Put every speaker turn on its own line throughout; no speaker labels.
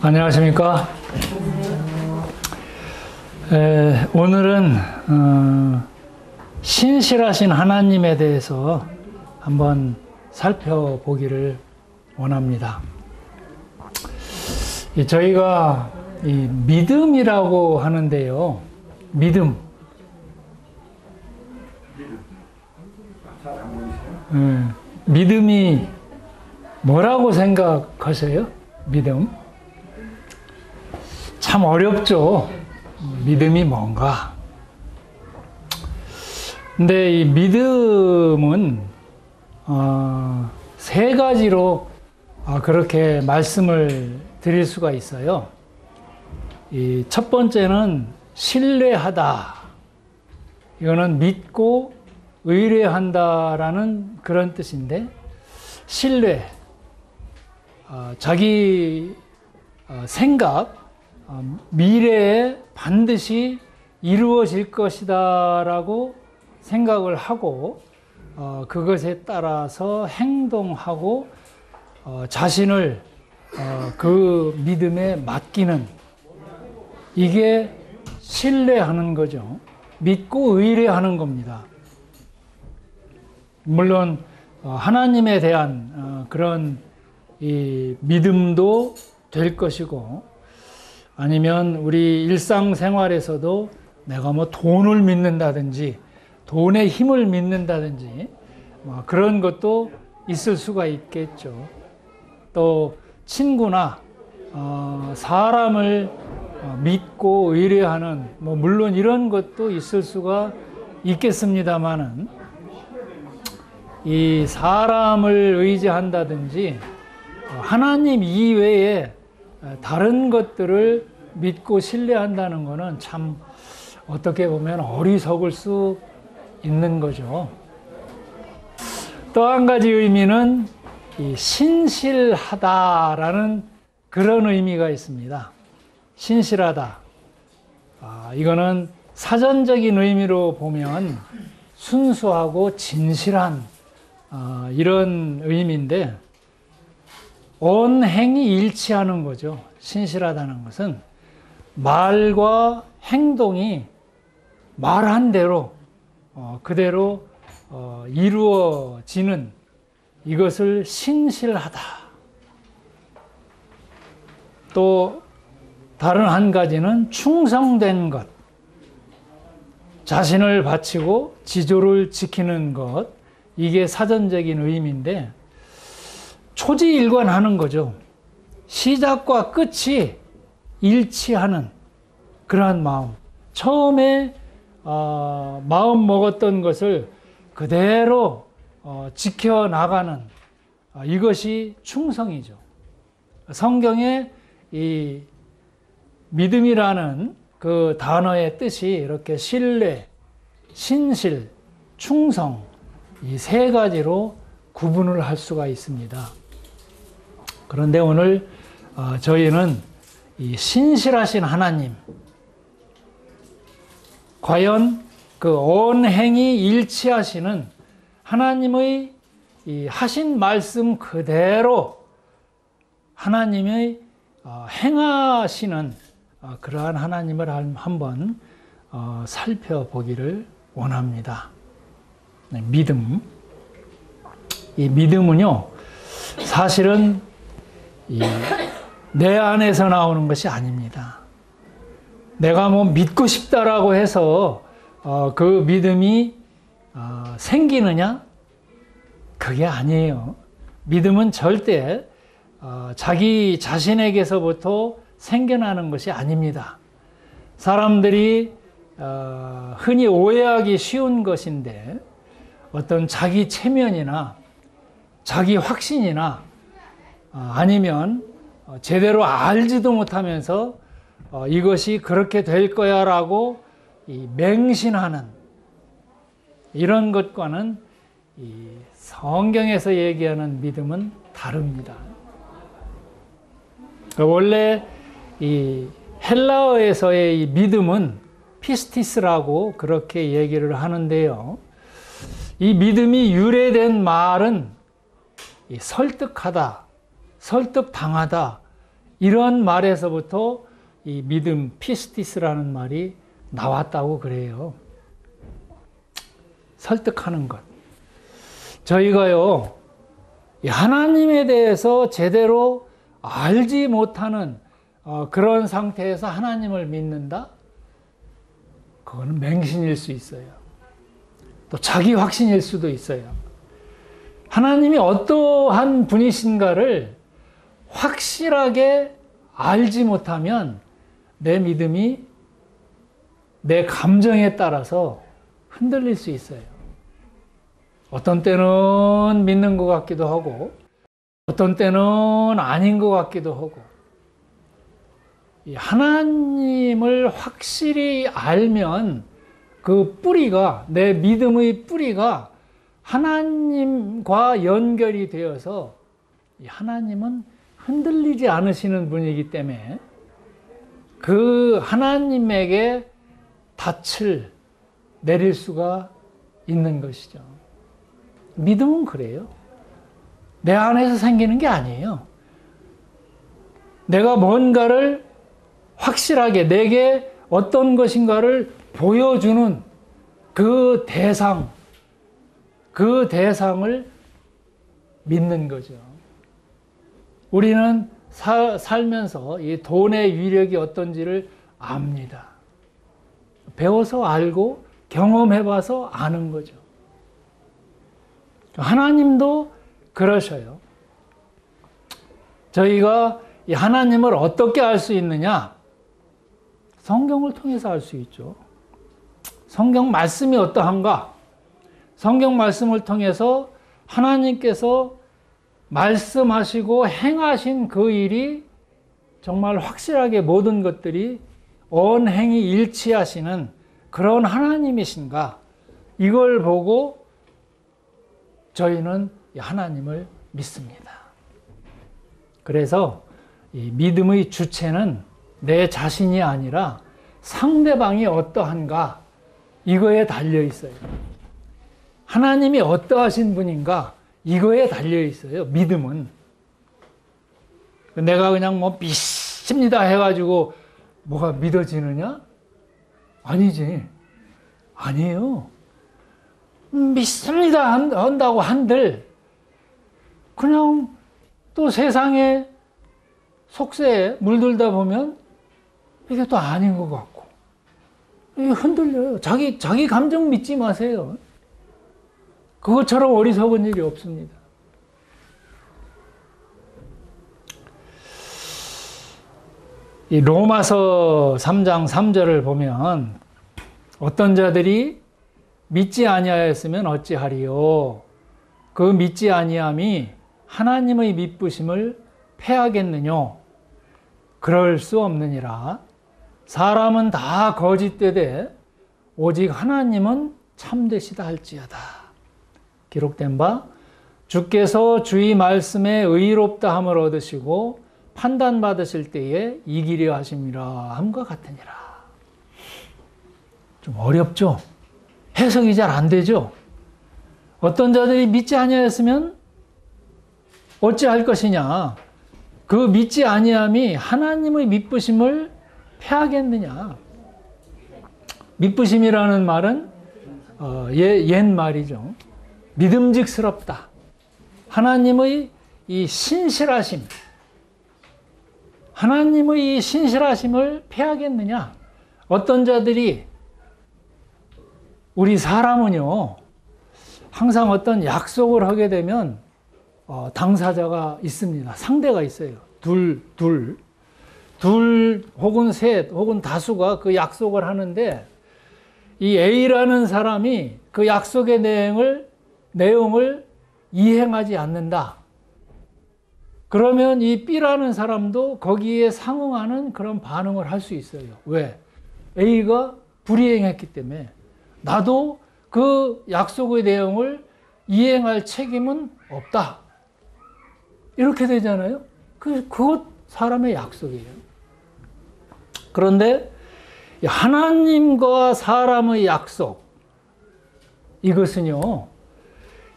안녕하십니까? 오늘은 신실하신 하나님에 대해서 한번 살펴보기를 원합니다. 저희가 이 믿음이라고 하는데요. 믿음이 뭐라고 생각하세요? 믿음? 참 어렵죠. 믿음이 뭔가. 근데 이 믿음은 세 가지로 그렇게 말씀을 드릴 수가 있어요. 이 첫 번째는 신뢰하다. 이거는 믿고 의뢰한다라는 그런 뜻인데, 신뢰, 자기 생각, 미래에 반드시 이루어질 것이다 라고 생각을 하고 그것에 따라서 행동하고 자신을 그 믿음에 맡기는, 이게 신뢰하는 거죠. 믿고 의뢰하는 겁니다. 물론 하나님에 대한 그런 이 믿음도 될 것이고, 아니면 우리 일상생활에서도 내가 뭐 돈을 믿는다든지 돈의 힘을 믿는다든지 그런 것도 있을 수가 있겠죠. 또 친구나 사람을 믿고 의뢰하는 물론 이런 것도 있을 수가 있겠습니다만은, 이 사람을 의지한다든지 하나님 이외에 다른 것들을 믿고 신뢰한다는 것은 참 어떻게 보면 어리석을 수 있는 거죠. 또 한 가지 의미는 이 신실하다라는 그런 의미가 있습니다. 신실하다. 이거는 사전적인 의미로 보면 순수하고 진실한 이런 의미인데, 언행이 일치하는 거죠. 신실하다는 것은 말과 행동이 말한 대로 그대로 이루어지는, 이것을 신실하다. 또 다른 한 가지는 충성된 것, 자신을 바치고 지조를 지키는 것, 이게 사전적인 의미인데 초지일관하는 거죠. 시작과 끝이 일치하는 그러한 마음. 처음에 마음 먹었던 것을 그대로 지켜나가는, 이것이 충성이죠. 성경에 이 믿음이라는 그 단어의 뜻이 이렇게 신뢰, 신실, 충성, 이 세 가지로 구분을 할 수가 있습니다. 그런데 오늘 저희는 이 신실하신 하나님, 과연 그 언행이 일치하시는 하나님의 이 하신 말씀 그대로 하나님의 행하시는 그러한 하나님을 한번 살펴보기를 원합니다. 믿음. 이 믿음은요, 사실은 내 안에서 나오는 것이 아닙니다. 내가 뭐 믿고 싶다라고 해서 그 믿음이 생기느냐? 그게 아니에요. 믿음은 절대 자기 자신에게서부터 생겨나는 것이 아닙니다. 사람들이 흔히 오해하기 쉬운 것인데, 어떤 자기 체면이나 자기 확신이나 아니면 제대로 알지도 못하면서 이것이 그렇게 될 거야 라고 맹신하는 이런 것과는 이 성경에서 얘기하는 믿음은 다릅니다. 원래 이 헬라어에서의 이 믿음은 피스티스라고 그렇게 얘기를 하는데요. 이 믿음이 유래된 말은 설득하다, 설득당하다, 이런 말에서부터 이 믿음, 피스티스라는 말이 나왔다고 그래요. 설득하는 것. 저희가요, 하나님에 대해서 제대로 알지 못하는 그런 상태에서 하나님을 믿는다? 그거는 맹신일 수 있어요. 또 자기 확신일 수도 있어요. 하나님이 어떠한 분이신가를 확실하게 알지 못하면 내 믿음이 내 감정에 따라서 흔들릴 수 있어요. 어떤 때는 믿는 것 같기도 하고 어떤 때는 아닌 것 같기도 하고, 하나님을 확실히 알면 그 뿌리가, 내 믿음의 뿌리가 하나님과 연결이 되어서 하나님은 흔들리지 않으시는 분이기 때문에 그 하나님에게 닻을 내릴 수가 있는 것이죠. 믿음은 그래요. 내 안에서 생기는 게 아니에요. 내가 뭔가를 확실하게 내게 어떤 것인가를 보여주는 그 대상을 믿는 거죠. 우리는 살면서 이 돈의 위력이 어떤지를 압니다. 배워서 알고 경험해봐서 아는 거죠. 하나님도 그러셔요. 저희가 이 하나님을 어떻게 알 수 있느냐? 성경을 통해서 알 수 있죠. 성경 말씀이 어떠한가? 성경 말씀을 통해서 하나님께서 말씀하시고 행하신 그 일이 정말 확실하게 모든 것들이 언행이 일치하시는 그런 하나님이신가? 이걸 보고 저희는 하나님을 믿습니다. 그래서 이 믿음의 주체는 내 자신이 아니라 상대방이 어떠한가? 이거에 달려 있어요. 하나님이 어떠하신 분인가? 이거에 달려 있어요. 믿음은. 내가 그냥 뭐 믿습니다 해가지고 뭐가 믿어지느냐? 아니지. 아니에요. 믿습니다 한다고 한들 그냥 또 세상에 속세에 물들다 보면 이게 또 아닌 것 같고 이게 흔들려요. 자기 감정 믿지 마세요. 그것처럼 어리석은 일이 없습니다. 이 로마서 3장 3절을 보면 어떤 자들이 믿지 아니하였으면 어찌하리요? 그 믿지 아니함이 하나님의 미쁘심을 패하겠느뇨? 그럴 수 없느니라. 사람은 다 거짓되되 오직 하나님은 참되시다 할지어다. 기록된 바 주께서 주의 말씀에 의롭다 함을 얻으시고 판단받으실 때에 이기려 하심이라 함과 같으니라. 좀 어렵죠? 해석이 잘 안 되죠? 어떤 자들이 믿지 아니하였으면 어찌할 것이냐? 그 믿지 아니함이 하나님의 미쁘심을 패하겠느냐? 미쁘심이라는 말은 옛 말이죠. 믿음직스럽다. 하나님의 이 신실하심, 하나님의 이 신실하심을 패하겠느냐? 어떤 자들이, 우리 사람은요, 항상 어떤 약속을 하게 되면 당사자가 있습니다. 상대가 있어요. 둘 혹은 셋 혹은 다수가 그 약속을 하는데 이 A라는 사람이 그 약속의 내용을 이행하지 않는다. 그러면 이 B라는 사람도 거기에 상응하는 그런 반응을 할 수 있어요. 왜? A가 불이행했기 때문에 나도 그 약속의 내용을 이행할 책임은 없다. 이렇게 되잖아요. 그것 사람의 약속이에요. 그런데 하나님과 사람의 약속, 이것은요,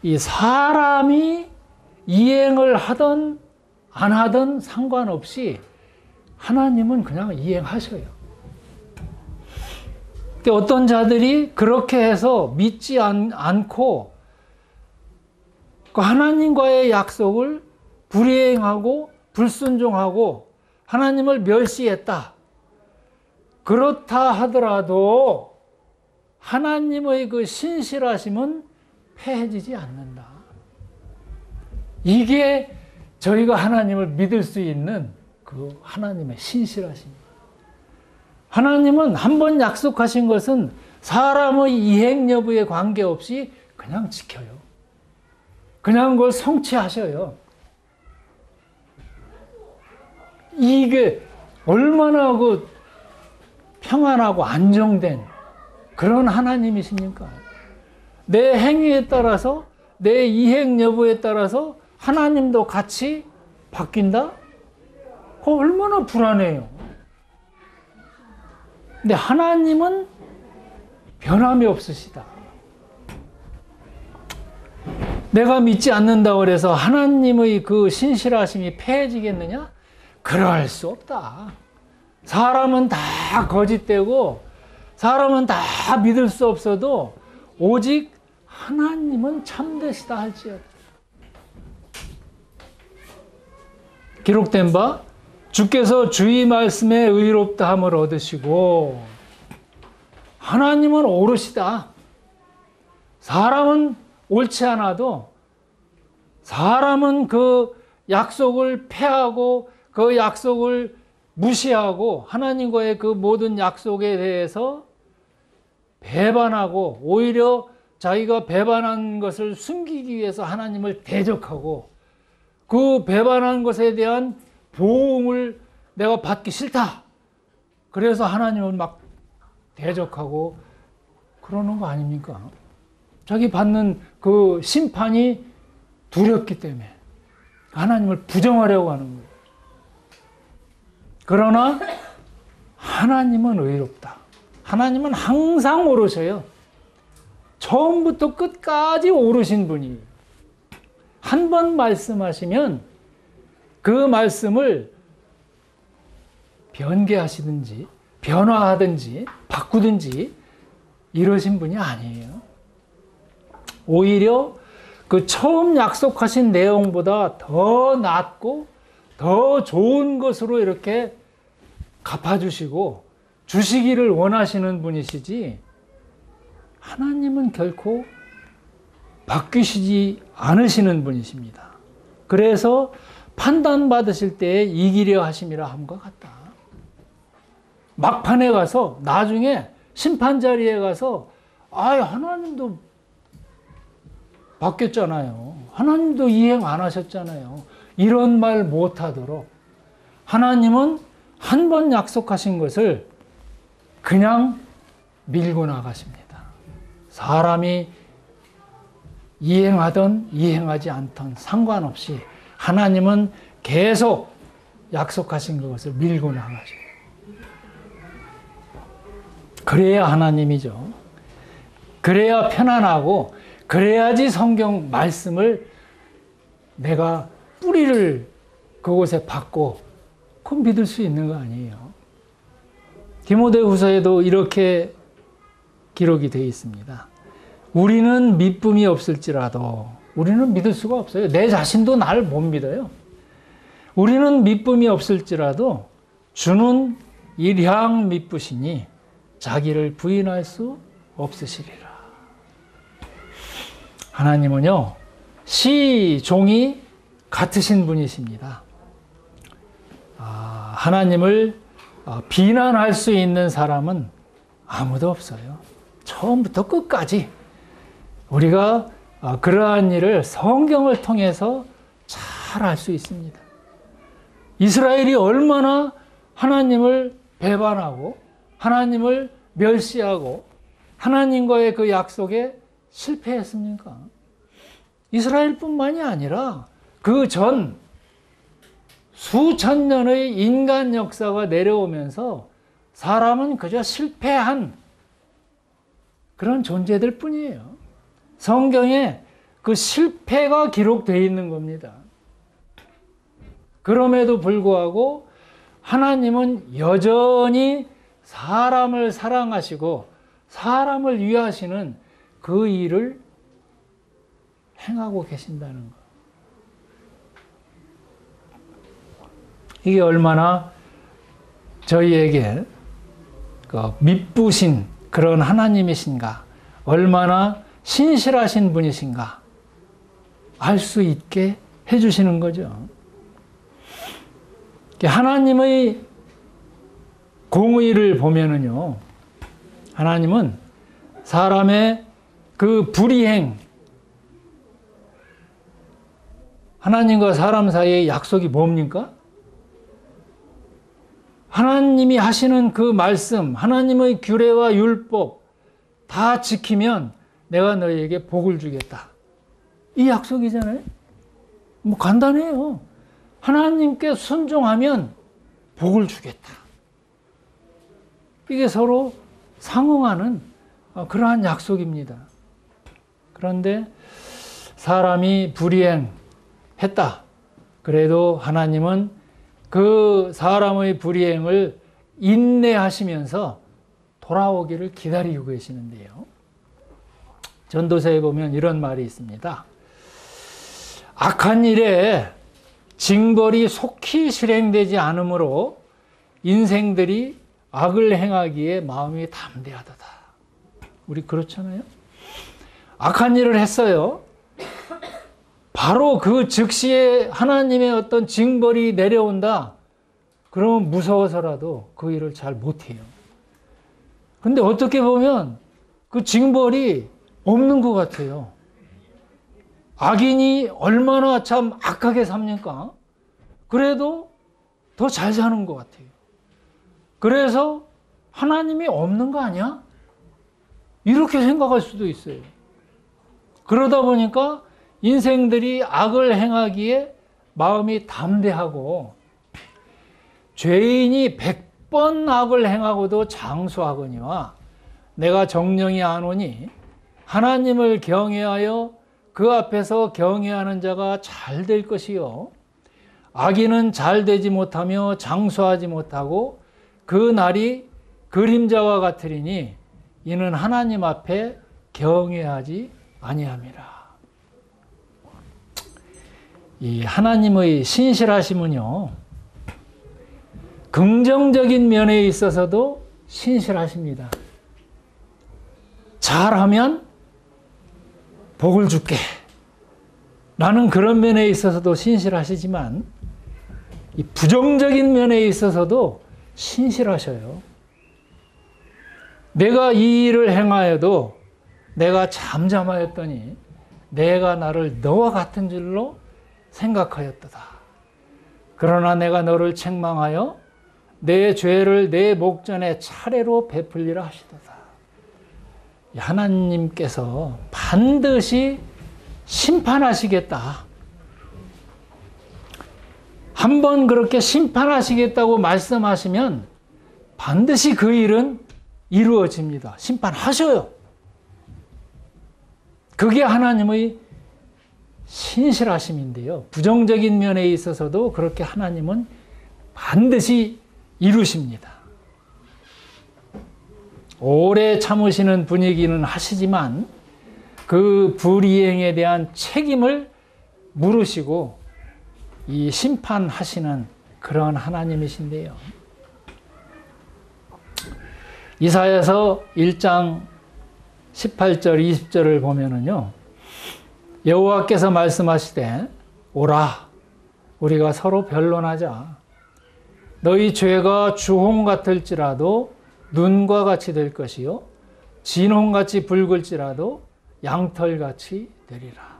이 사람이 이행을 하든 안 하든 상관없이 하나님은 그냥 이행하셔요. 근데 어떤 자들이 그렇게 해서 믿지 않고 그 하나님과의 약속을 불이행하고 불순종하고 하나님을 멸시했다. 그렇다 하더라도 하나님의 그 신실하심은 패해지지 않는다. 이게 저희가 하나님을 믿을 수 있는 그 하나님의 신실하심입니다. 하나님은 한 번 약속하신 것은 사람의 이행 여부에 관계없이 그냥 지켜요. 그냥 그걸 성취하셔요. 이게 얼마나 그 평안하고 안정된 그런 하나님이십니까? 내 행위에 따라서, 내 이행 여부에 따라서 하나님도 같이 바뀐다? 그거 얼마나 불안해요. 근데 하나님은 변함이 없으시다. 내가 믿지 않는다고 해서 하나님의 그 신실하심이 패해지겠느냐? 그럴 수 없다. 사람은 다 거짓되고 사람은 다 믿을 수 없어도 오직 하나님은 참되시다 할지어다. 기록된 바 주께서 주의 말씀에 의롭다함을 얻으시고 하나님은 오르시다. 사람은 옳지 않아도 사람은 그 약속을 패하고 그 약속을 무시하고 하나님과의 그 모든 약속에 대해서 배반하고 오히려 자기가 배반한 것을 숨기기 위해서 하나님을 대적하고 그 배반한 것에 대한 보응을 내가 받기 싫다. 그래서 하나님을 막 대적하고 그러는 거 아닙니까? 자기 받는 그 심판이 두렵기 때문에 하나님을 부정하려고 하는 거예요. 그러나 하나님은 의롭다. 하나님은 항상 오르셔요. 처음부터 끝까지 오르신 분이에요. 한 번 말씀하시면 그 말씀을 변개하시든지 변화하든지 바꾸든지 이러신 분이 아니에요. 오히려 그 처음 약속하신 내용보다 더 낫고 더 좋은 것으로 이렇게 갚아주시고 주시기를 원하시는 분이시지 하나님은 결코 바뀌시지 않으시는 분이십니다. 그래서 판단받으실 때에 이기려 하심이라 함과 같다. 막판에 가서 나중에 심판 자리에 가서 하나님도 바뀌었잖아요. 하나님도 이행 안 하셨잖아요. 이런 말 못하도록 하나님은 한 번 약속하신 것을 그냥 밀고 나가십니다. 사람이 이행하든 이행하지 않든 상관없이 하나님은 계속 약속하신 것을 밀고 나가셔요. 그래야 하나님이죠. 그래야 편안하고 그래야지 성경 말씀을 내가 뿌리를 그곳에 받고 그 믿을 수 있는 거 아니에요. 디모데후서에도 이렇게 기록이 되어 있습니다. 우리는 믿음이 없을지라도 우리는 믿을 수가 없어요. 내 자신도 나를 못 믿어요. 우리는 믿음이 없을지라도 주는 일향 믿으시니 자기를 부인할 수 없으시리라. 하나님은요, 시, 종이 같으신 분이십니다. 하나님을 비난할 수 있는 사람은 아무도 없어요. 처음부터 끝까지 우리가 그러한 일을 성경을 통해서 잘 알 수 있습니다. 이스라엘이 얼마나 하나님을 배반하고 하나님을 멸시하고 하나님과의 그 약속에 실패했습니까? 이스라엘뿐만이 아니라 그 전 수천 년의 인간 역사가 내려오면서 사람은 그저 실패한 그런 존재들 뿐이에요. 성경에 그 실패가 기록되어 있는 겁니다. 그럼에도 불구하고 하나님은 여전히 사람을 사랑하시고 사람을 위하시는 그 일을 행하고 계신다는 것. 이게 얼마나 저희에게 미쁘신 그런 하나님이신가, 얼마나 신실하신 분이신가 알 수 있게 해주시는 거죠. 하나님의 공의를 보면은요, 하나님은 사람의 그 불이행, 하나님과 사람 사이의 약속이 뭡니까? 하나님이 하시는 그 말씀, 하나님의 규례와 율법 다 지키면 내가 너희에게 복을 주겠다. 이 약속이잖아요. 뭐 간단해요. 하나님께 순종하면 복을 주겠다. 이게 서로 상응하는 그러한 약속입니다. 그런데 사람이 불이행했다. 그래도 하나님은 그 사람의 불이행을 인내하시면서 돌아오기를 기다리고 계시는데요. 전도서에 보면 이런 말이 있습니다. 악한 일에 징벌이 속히 실행되지 않으므로 인생들이 악을 행하기에 마음이 담대하도다. 우리 그렇잖아요. 악한 일을 했어요. 바로 그 즉시에 하나님의 어떤 징벌이 내려온다. 그러면 무서워서라도 그 일을 잘 못해요. 근데 어떻게 보면 그 징벌이 없는 것 같아요. 악인이 얼마나 참 악하게 삽니까? 그래도 더 잘 사는 것 같아요. 그래서 하나님이 없는 거 아니야? 이렇게 생각할 수도 있어요. 그러다 보니까 인생들이 악을 행하기에 마음이 담대하고, 죄인이 100번 악을 행하고도 장수하거니와 내가 정령이 안 오니 하나님을 경외하여 그 앞에서 경외하는 자가 잘 될 것이요, 악인은 잘 되지 못하며 장수하지 못하고 그 날이 그림자와 같으리니 이는 하나님 앞에 경외하지 아니함이라. 이 하나님의 신실하심은요, 긍정적인 면에 있어서도 신실하십니다. 잘하면 복을 줄게 라는 그런 면에 있어서도 신실하시지만, 이 부정적인 면에 있어서도 신실하셔요. 내가 이 일을 행하여도 내가 잠잠하였더니 내가 나를 너와 같은 줄로 생각하였도다. 그러나 내가 너를 책망하여 내 죄를 내 목전에 차례로 베풀리라 하시도다. 하나님께서 반드시 심판하시겠다. 한번 그렇게 심판하시겠다고 말씀하시면 반드시 그 일은 이루어집니다. 심판하셔요. 그게 하나님의 신실하심인데요. 부정적인 면에 있어서도 그렇게 하나님은 반드시 이루십니다. 오래 참으시는 분이기는 하시지만 그 불이행에 대한 책임을 물으시고 이 심판하시는 그런 하나님이신데요. 이사야서 1장 18절 20절을 보면은요, 여호와께서 말씀하시되 오라 우리가 서로 변론하자. 너희 죄가 주홍 같을지라도 눈과 같이 될 것이요 진홍같이 붉을지라도 양털같이 되리라.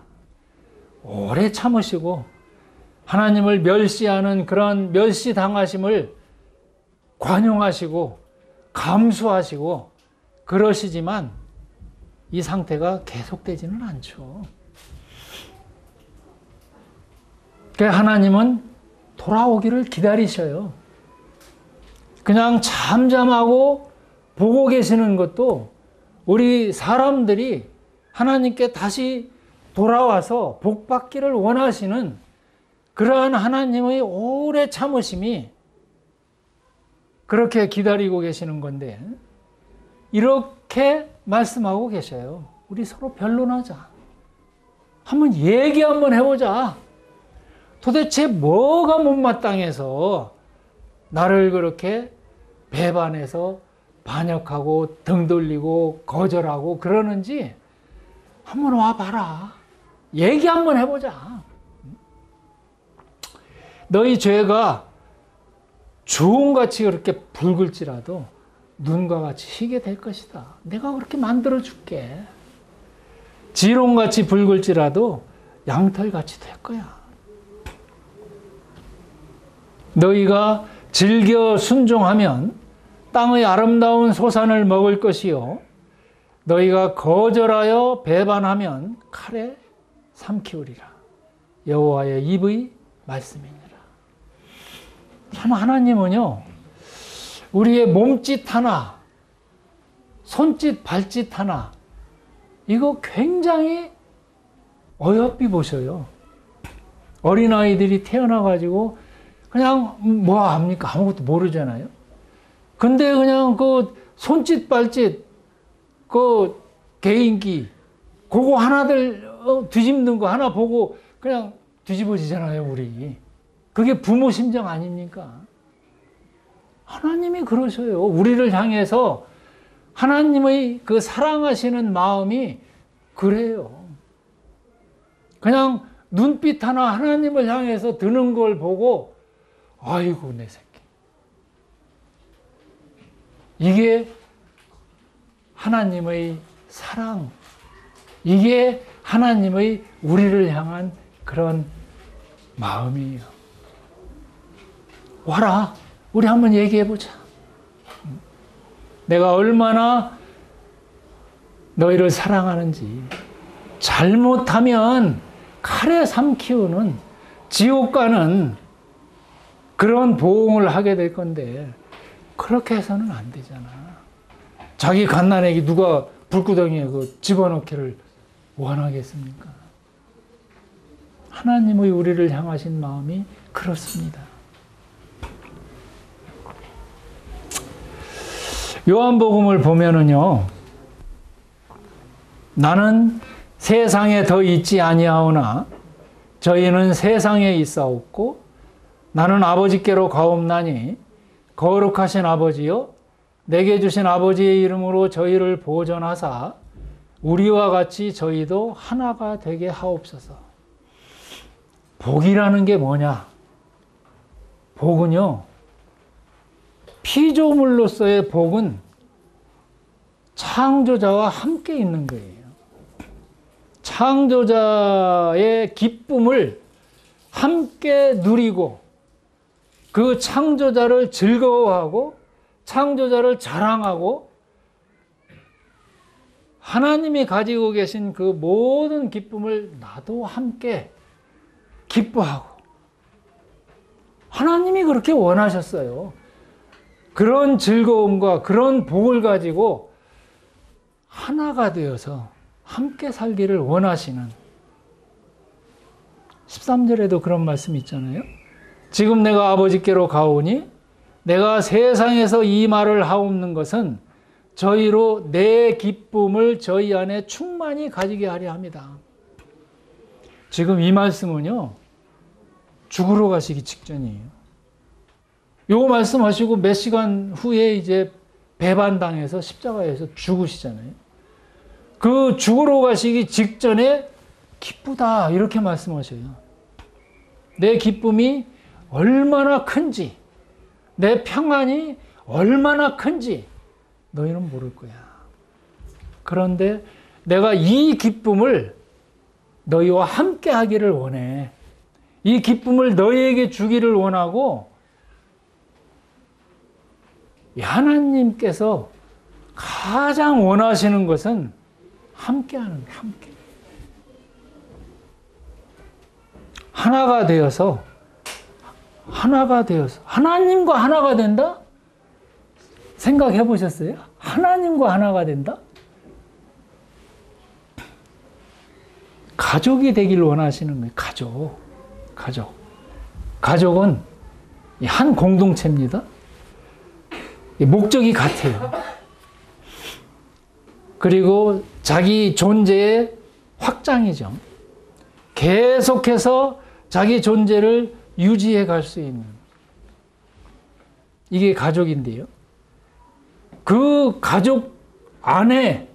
오래 참으시고 하나님을 멸시하는 그런 멸시당하심을 관용하시고 감수하시고 그러시지만 이 상태가 계속되지는 않죠. 그러니까 하나님은 돌아오기를 기다리셔요. 그냥 잠잠하고 보고 계시는 것도 우리 사람들이 하나님께 다시 돌아와서 복받기를 원하시는 그러한 하나님의 오래 참으심이 그렇게 기다리고 계시는 건데 이렇게 말씀하고 계셔요. 우리 서로 변론하자. 한번 얘기 한번 해보자. 도대체 뭐가 못마땅해서 나를 그렇게 배반해서 반역하고 등 돌리고 거절하고 그러는지 한번 와봐라. 얘기 한번 해보자. 너희 죄가 주홍같이 그렇게 붉을지라도 눈과 같이 희게 될 것이다. 내가 그렇게 만들어 줄게. 지롱같이 붉을지라도 양털같이 될 거야. 너희가 즐겨 순종하면 땅의 아름다운 소산을 먹을 것이요 너희가 거절하여 배반하면 칼에 삼키우리라. 여호와의 입의 말씀이니라. 참 하나님은요 우리의 몸짓 하나, 손짓 발짓 하나 이거 굉장히 어여삐 보셔요. 어린아이들이 태어나가지고 그냥 뭐 합니까? 아무것도 모르잖아요. 근데 그냥 그 손짓 발짓 그 개인기 그거 하나들 뒤집는 거 하나 보고 그냥 뒤집어지잖아요. 우리 그게 부모 심정 아닙니까? 하나님이 그러셔요. 우리를 향해서 하나님의 그 사랑하시는 마음이 그래요. 그냥 눈빛 하나 하나님을 향해서 드는 걸 보고 아이고 내 새끼. 이게 하나님의 사랑. 이게 하나님의 우리를 향한 그런 마음이에요. 와라. 우리 한번 얘기해보자. 내가 얼마나 너희를 사랑하는지. 잘못하면 칼에 삼키우는 지옥 가는 그런 보응을 하게 될 건데 그렇게 해서는 안 되잖아. 자기 갓난아기 누가 불구덩이에 그 집어넣기를 원하겠습니까? 하나님의 우리를 향하신 마음이 그렇습니다. 요한복음을 보면은요, 나는 세상에 더 있지 아니하오나 저희는 세상에 있사옵고 나는 아버지께로 가옵나니 거룩하신 아버지여 내게 주신 아버지의 이름으로 저희를 보존하사 우리와 같이 저희도 하나가 되게 하옵소서. 복이라는 게 뭐냐? 복은요, 피조물로서의 복은 창조자와 함께 있는 거예요. 창조자의 기쁨을 함께 누리고 그 창조자를 즐거워하고 창조자를 자랑하고 하나님이 가지고 계신 그 모든 기쁨을 나도 함께 기뻐하고 하나님이 그렇게 원하셨어요. 그런 즐거움과 그런 복을 가지고 하나가 되어서 함께 살기를 원하시는 13절에도 그런 말씀 있잖아요. 지금 내가 아버지께로 가오니 내가 세상에서 이 말을 하옵는 것은 저희로 내 기쁨을 저희 안에 충만히 가지게 하려 합니다. 지금 이 말씀은요, 죽으러 가시기 직전이에요. 요 말씀하시고 몇 시간 후에 이제 배반당해서 십자가에서 죽으시잖아요. 그 죽으러 가시기 직전에 기쁘다 이렇게 말씀하셔요. 내 기쁨이 얼마나 큰지, 내 평안이 얼마나 큰지 너희는 모를 거야. 그런데 내가 이 기쁨을 너희와 함께 하기를 원해. 이 기쁨을 너희에게 주기를 원하고 하나님께서 가장 원하시는 것은 함께 하는 게 함께. 하나가 되어서 하나님과 하나가 된다? 생각해 보셨어요? 하나님과 하나가 된다? 가족이 되길 원하시는 거예요. 가족. 가족은 한 공동체입니다. 목적이 같아요. 그리고 자기 존재의 확장이죠. 계속해서 자기 존재를 유지해 갈 수 있는, 이게 가족인데요. 그 가족 안에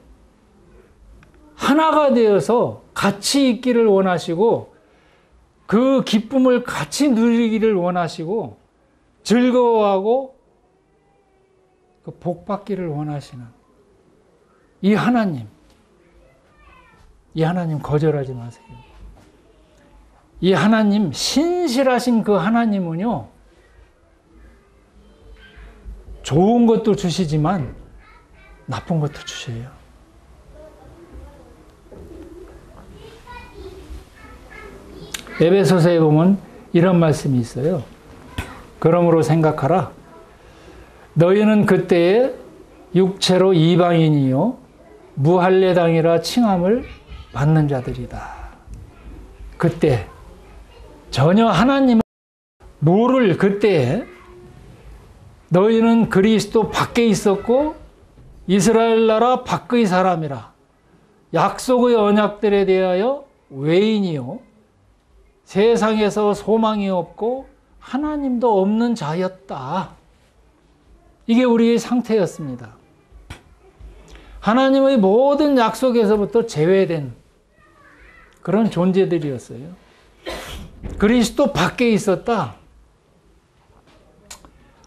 하나가 되어서 같이 있기를 원하시고, 그 기쁨을 같이 누리기를 원하시고, 즐거워하고 그 복 받기를 원하시는 이 하나님 거절하지 마세요. 이 하나님, 신실하신 그 하나님은요, 좋은 것도 주시지만 나쁜 것도 주셔요. 에베소서에 보면 이런 말씀이 있어요. 그러므로 생각하라. 너희는 그때에 육체로 이방인이요 무할례당이라 칭함을 받는 자들이다. 그때 전혀 하나님을 모를 그때에 너희는 그리스도 밖에 있었고 이스라엘 나라 밖의 사람이라 약속의 언약들에 대하여 외인이요 세상에서 소망이 없고 하나님도 없는 자였다. 이게 우리의 상태였습니다. 하나님의 모든 약속에서부터 제외된 그런 존재들이었어요. 그리스도 밖에 있었다.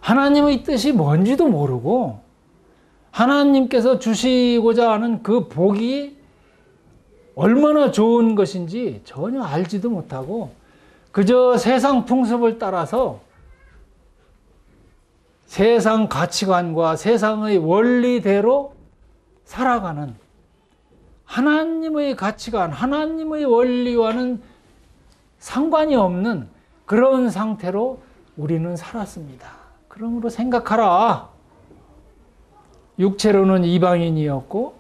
하나님의 뜻이 뭔지도 모르고 하나님께서 주시고자 하는 그 복이 얼마나 좋은 것인지 전혀 알지도 못하고 그저 세상 풍습을 따라서 세상 가치관과 세상의 원리대로 살아가는, 하나님의 가치관, 하나님의 원리와는 상관이 없는 그런 상태로 우리는 살았습니다. 그러므로 생각하라. 육체로는 이방인이었고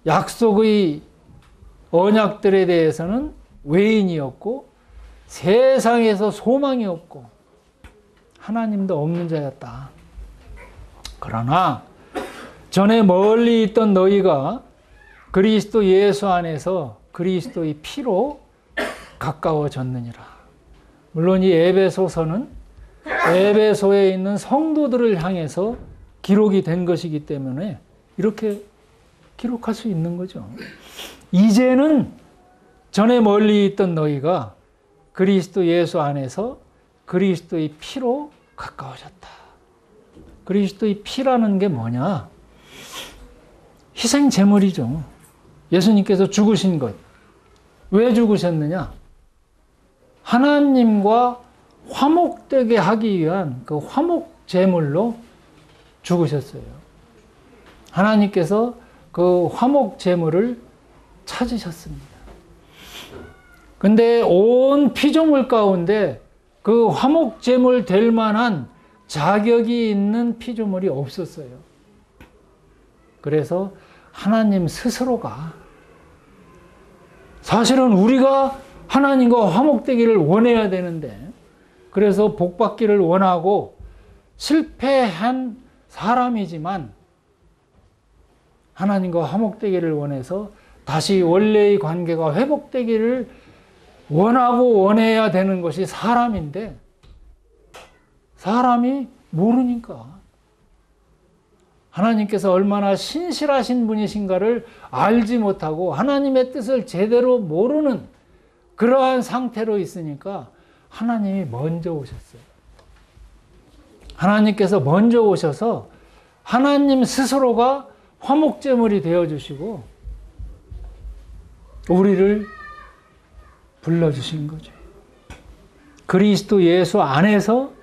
약속의 언약들에 대해서는 외인이었고 세상에서 소망이 없고 하나님도 없는 자였다. 그러나 전에 멀리 있던 너희가 그리스도 예수 안에서 그리스도의 피로 가까워졌느니라. 물론 이 에베소서는 에베소에 있는 성도들을 향해서 기록이 된 것이기 때문에 이렇게 기록할 수 있는 거죠. 이제는 전에 멀리 있던 너희가 그리스도 예수 안에서 그리스도의 피로 가까워졌다. 그리스도의 피라는 게 뭐냐? 희생 제물이죠. 예수님께서 죽으신 것. 왜 죽으셨느냐? 하나님과 화목되게 하기 위한 그 화목 제물로 죽으셨어요. 하나님께서 그 화목 제물을 찾으셨습니다. 근데 온 피조물 가운데 그 화목 제물 될 만한 자격이 있는 피조물이 없었어요. 그래서 하나님 스스로가, 사실은 우리가 하나님과 화목되기를 원해야 되는데, 그래서 복받기를 원하고 실패한 사람이지만 하나님과 화목되기를 원해서 다시 원래의 관계가 회복되기를 원하고 원해야 되는 것이 사람인데, 사람이 모르니까 하나님께서 얼마나 신실하신 분이신가를 알지 못하고 하나님의 뜻을 제대로 모르는 그러한 상태로 있으니까 하나님이 먼저 오셨어요. 하나님께서 먼저 오셔서 하나님 스스로가 화목제물이 되어주시고 우리를 불러주신 거죠. 그리스도 예수 안에서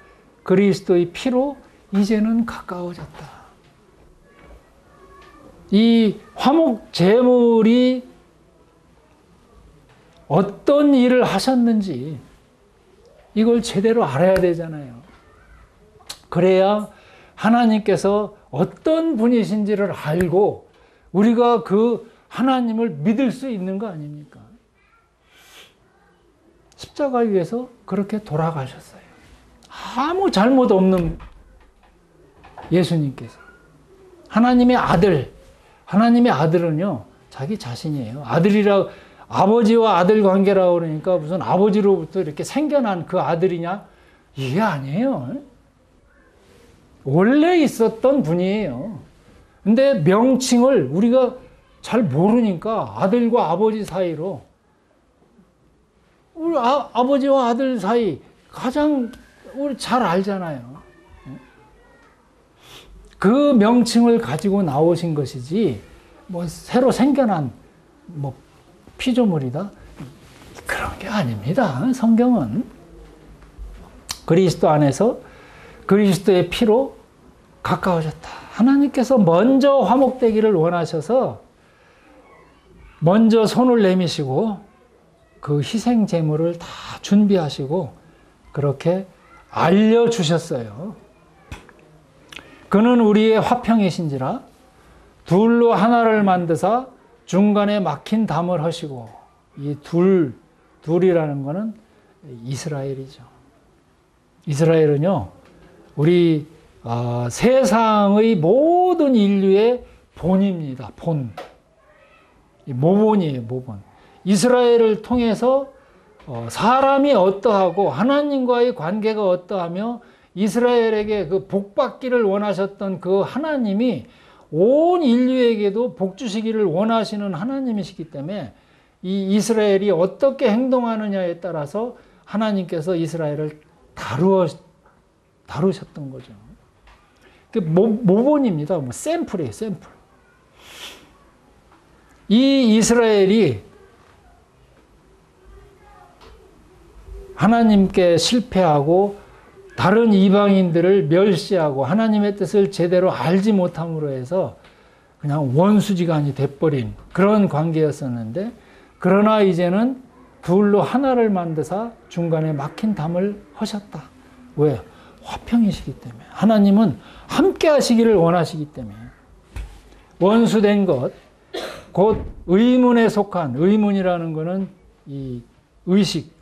그리스도의 피로 이제는 가까워졌다. 이 화목제물이 어떤 일을 하셨는지 이걸 제대로 알아야 되잖아요. 그래야 하나님께서 어떤 분이신지를 알고 우리가 그 하나님을 믿을 수 있는 거 아닙니까? 십자가 위에서 그렇게 돌아가셨어요. 아무 잘못 없는 예수님께서. 하나님의 아들, 하나님의 아들은요, 자기 자신이에요. 아들이라, 아버지와 아들 관계라고 그러니까 무슨 아버지로부터 이렇게 생겨난 그 아들이냐? 이게 아니에요. 원래 있었던 분이에요. 근데 명칭을 우리가 잘 모르니까 아들과 아버지 사이로, 우리 아버지와 아들 사이 가장 우리 잘 알잖아요. 그 명칭을 가지고 나오신 것이지 뭐 새로 생겨난 뭐 피조물이다 그런 게 아닙니다. 성경은 그리스도 안에서 그리스도의 피로 가까워졌다. 하나님께서 먼저 화목되기를 원하셔서 먼저 손을 내미시고 그 희생 제물을 다 준비하시고 그렇게 알려주셨어요. 그는 우리의 화평이신지라 둘로 하나를 만드사 중간에 막힌 담을 하시고, 이 둘이라는 것은 이스라엘이죠. 이스라엘은요, 우리 세상의 모든 인류의 본입니다. 본. 모본이에요, 모본. 이스라엘을 통해서 사람이 어떠하고 하나님과의 관계가 어떠하며 이스라엘에게 그 복받기를 원하셨던 그 하나님이 온 인류에게도 복 주시기를 원하시는 하나님이시기 때문에 이 이스라엘이 어떻게 행동하느냐에 따라서 하나님께서 이스라엘을 다루셨던 거죠. 모본입니다. 뭐 샘플이에요, 샘플. 이 이스라엘이 하나님께 실패하고 다른 이방인들을 멸시하고 하나님의 뜻을 제대로 알지 못함으로 해서 그냥 원수지간이 돼버린 그런 관계였었는데, 그러나 이제는 둘로 하나를 만드사 중간에 막힌 담을 하셨다. 왜? 화평이시기 때문에. 하나님은 함께 하시기를 원하시기 때문에. 원수된 것, 곧 의문에 속한, 의문이라는 것은 이 의식,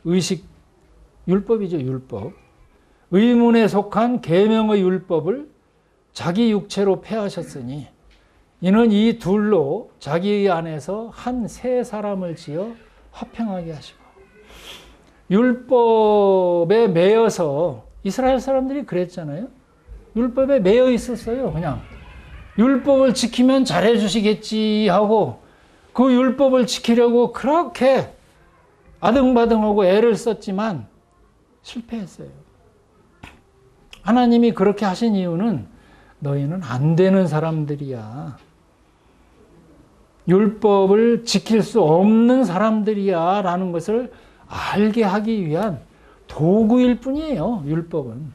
율법이죠, 율법. 의문에 속한 계명의 율법을 자기 육체로 폐하셨으니 이는 이 둘로 자기 안에서 한 새 사람을 지어 화평하게 하시고. 율법에 매여서 이스라엘 사람들이 그랬잖아요. 율법에 매여 있었어요. 그냥 율법을 지키면 잘해 주시겠지 하고 그 율법을 지키려고 그렇게 아등바등하고 애를 썼지만 실패했어요. 하나님이 그렇게 하신 이유는 너희는 안 되는 사람들이야. 율법을 지킬 수 없는 사람들이야 라는 것을 알게 하기 위한 도구일 뿐이에요. 율법은.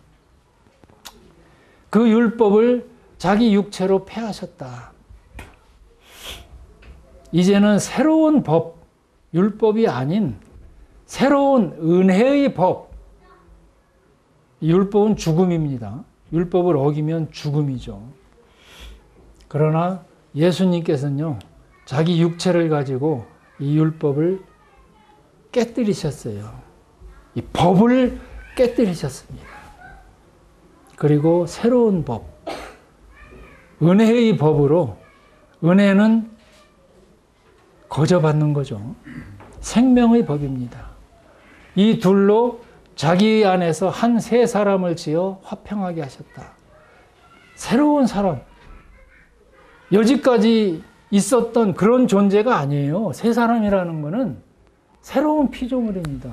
그 율법을 자기 육체로 폐하셨다. 이제는 새로운 법, 율법이 아닌 새로운 은혜의 법. 율법은 죽음입니다. 율법을 어기면 죽음이죠. 그러나 예수님께서는요, 자기 육체를 가지고 이 율법을 깨뜨리셨어요. 이 법을 깨뜨리셨습니다. 그리고 새로운 법, 은혜의 법으로, 은혜는 거저받는 거죠. 생명의 법입니다. 이 둘로 자기 안에서 한 새 사람을 지어 화평하게 하셨다. 새로운 사람. 여지까지 있었던 그런 존재가 아니에요. 새 사람이라는 것은 새로운 피조물입니다.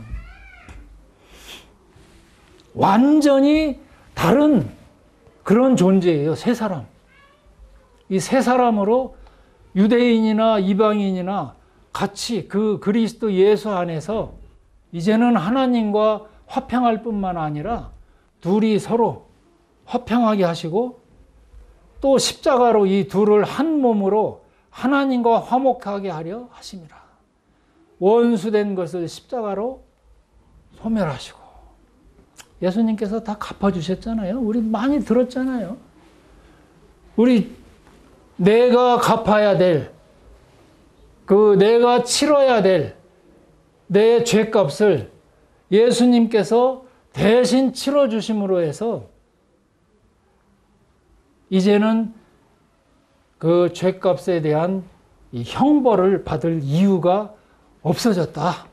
완전히 다른 그런 존재예요. 새 사람. 이 새 사람으로 유대인이나 이방인이나 같이 그 그리스도 예수 안에서 이제는 하나님과 화평할 뿐만 아니라 둘이 서로 화평하게 하시고 또 십자가로 이 둘을 한 몸으로 하나님과 화목하게 하려 하심이라. 원수된 것을 십자가로 소멸하시고. 예수님께서 다 갚아주셨잖아요. 우리 많이 들었잖아요. 우리 내가 갚아야 될, 내가 치러야 될 내 죄값을 예수님께서 대신 치러주심으로 해서 이제는 그 죄값에 대한 이 형벌을 받을 이유가 없어졌다.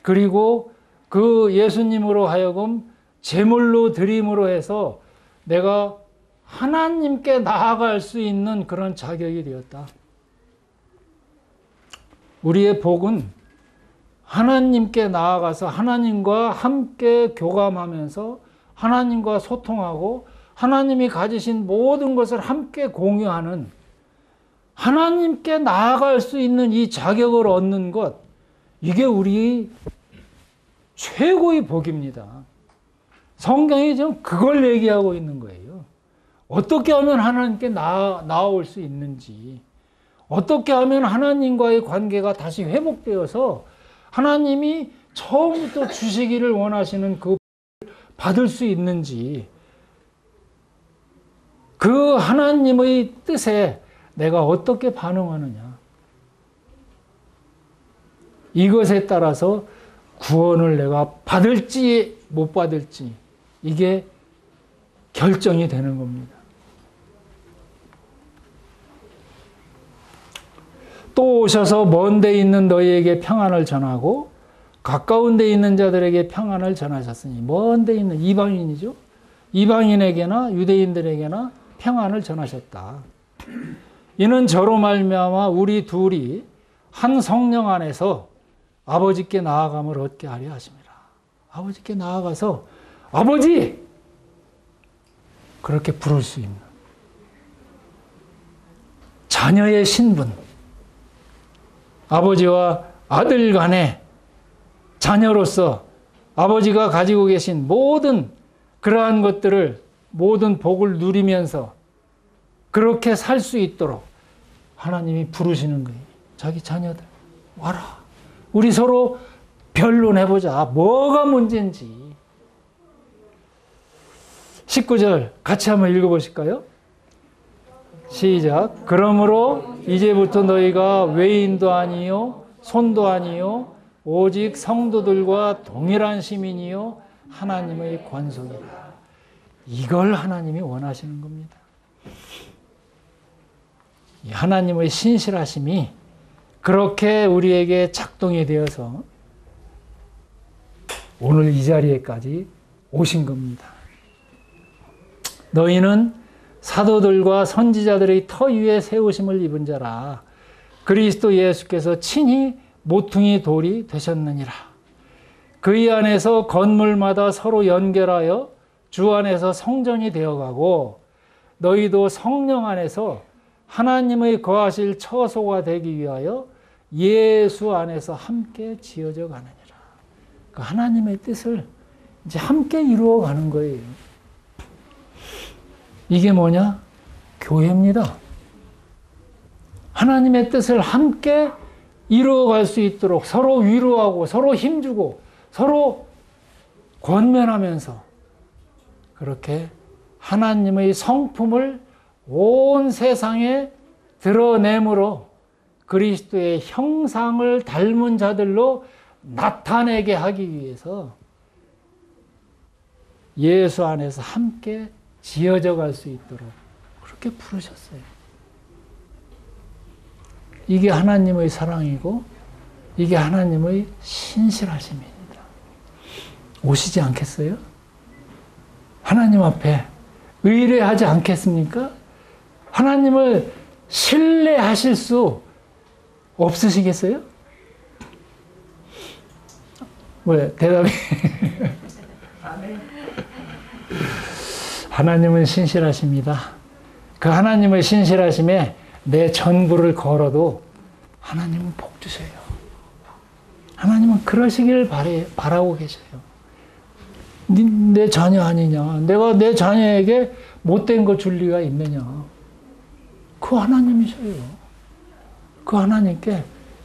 그리고 그 예수님으로 하여금 제물로 드림으로 해서 내가 하나님께 나아갈 수 있는 그런 자격이 되었다. 우리의 복은 하나님께 나아가서 하나님과 함께 교감하면서 하나님과 소통하고 하나님이 가지신 모든 것을 함께 공유하는 하나님께 나아갈 수 있는 이 자격을 얻는 것, 이게 우리 최고의 복입니다. 성경이 지금 그걸 얘기하고 있는 거예요. 어떻게 하면 하나님께 나아올 수 있는지, 어떻게 하면 하나님과의 관계가 다시 회복되어서 하나님이 처음부터 주시기를 원하시는 그 받을 수 있는지, 그 하나님의 뜻에 내가 어떻게 반응하느냐, 이것에 따라서 구원을 내가 받을지 못 받을지 이게 결정이 되는 겁니다. 또 오셔서 먼 데 있는 너희에게 평안을 전하고 가까운 데 있는 자들에게 평안을 전하셨으니, 먼 데 있는 이방인이죠. 이방인에게나 유대인들에게나 평안을 전하셨다. 이는 저로 말미암아 우리 둘이 한 성령 안에서 아버지께 나아감을 얻게 하려 하심이라. 아버지께 나아가서 아버지! 그렇게 부를 수 있는 자녀의 신분, 아버지와 아들 간의 자녀로서 아버지가 가지고 계신 모든 그러한 것들을, 모든 복을 누리면서 그렇게 살 수 있도록 하나님이 부르시는 거예요. 자기 자녀들 와라, 우리 서로 변론해보자. 뭐가 문제인지. 19절 같이 한번 읽어보실까요? 시작. 그러므로 이제부터 너희가 외인도 아니요 손도 아니요 오직 성도들과 동일한 시민이요 하나님의 권속이라. 이걸 하나님이 원하시는 겁니다. 이 하나님의 신실하심이 그렇게 우리에게 작동이 되어서 오늘 이 자리에까지 오신 겁니다. 너희는 사도들과 선지자들의 터 위에 세우심을 입은 자라. 그리스도 예수께서 친히 모퉁이 돌이 되셨느니라. 그의 안에서 건물마다 서로 연결하여 주 안에서 성전이 되어가고 너희도 성령 안에서 하나님의 거하실 처소가 되기 위하여 예수 안에서 함께 지어져 가느니라. 그 하나님의 뜻을 이제 함께 이루어가는 거예요. 이게 뭐냐? 교회입니다. 하나님의 뜻을 함께 이루어갈 수 있도록 서로 위로하고 서로 힘주고 서로 권면하면서 그렇게 하나님의 성품을 온 세상에 드러내므로 그리스도의 형상을 닮은 자들로 나타내게 하기 위해서 예수 안에서 함께 지어져 갈 수 있도록 그렇게 부르셨어요. 이게 하나님의 사랑이고 이게 하나님의 신실하심입니다. 오시지 않겠어요? 하나님 앞에 의뢰하지 않겠습니까? 하나님을 신뢰하실 수 없으시겠어요? 왜? 대답이 하나님은 신실하십니다. 그 하나님의 신실하심에 내 전부를 걸어도 하나님은 복 주셔요. 하나님은 그러시기를 바라고 계셔요. 내 자녀 아니냐? 내가 내 자녀에게 못된 거 줄 리가 있느냐? 그 하나님이셔요. 그 하나님께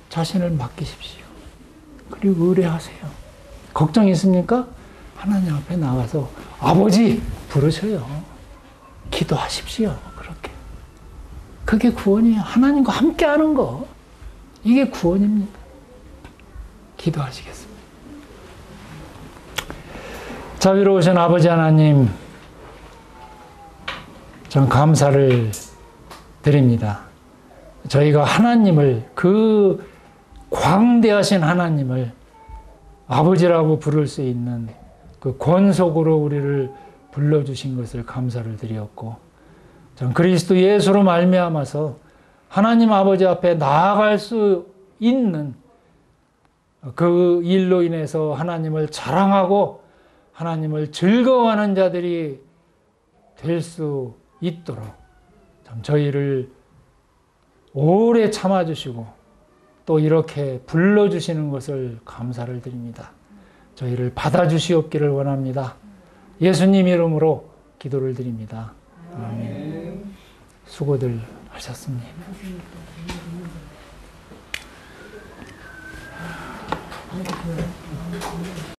자신을 맡기십시오. 그리고 의뢰하세요. 걱정 있습니까? 하나님 앞에 나가서 아버지 부르셔요. 기도하십시오. 그렇게. 그게 구원이에요. 하나님과 함께 하는 거. 이게 구원입니다. 기도하시겠습니다. 자비로우신 아버지 하나님, 전 감사를 드립니다. 저희가 하나님을, 그 광대하신 하나님을 아버지라고 부를 수 있는 그 권속으로 우리를 불러주신 것을 감사를 드렸고, 전 그리스도 예수로 말미암아서 하나님 아버지 앞에 나아갈 수 있는 그 일로 인해서 하나님을 자랑하고 하나님을 즐거워하는 자들이 될 수 있도록 참 저희를 오래 참아주시고 또 이렇게 불러주시는 것을 감사를 드립니다. 저희를 받아주시옵기를 원합니다. 예수님 이름으로 기도를 드립니다. 아멘. 수고들 하셨습니다.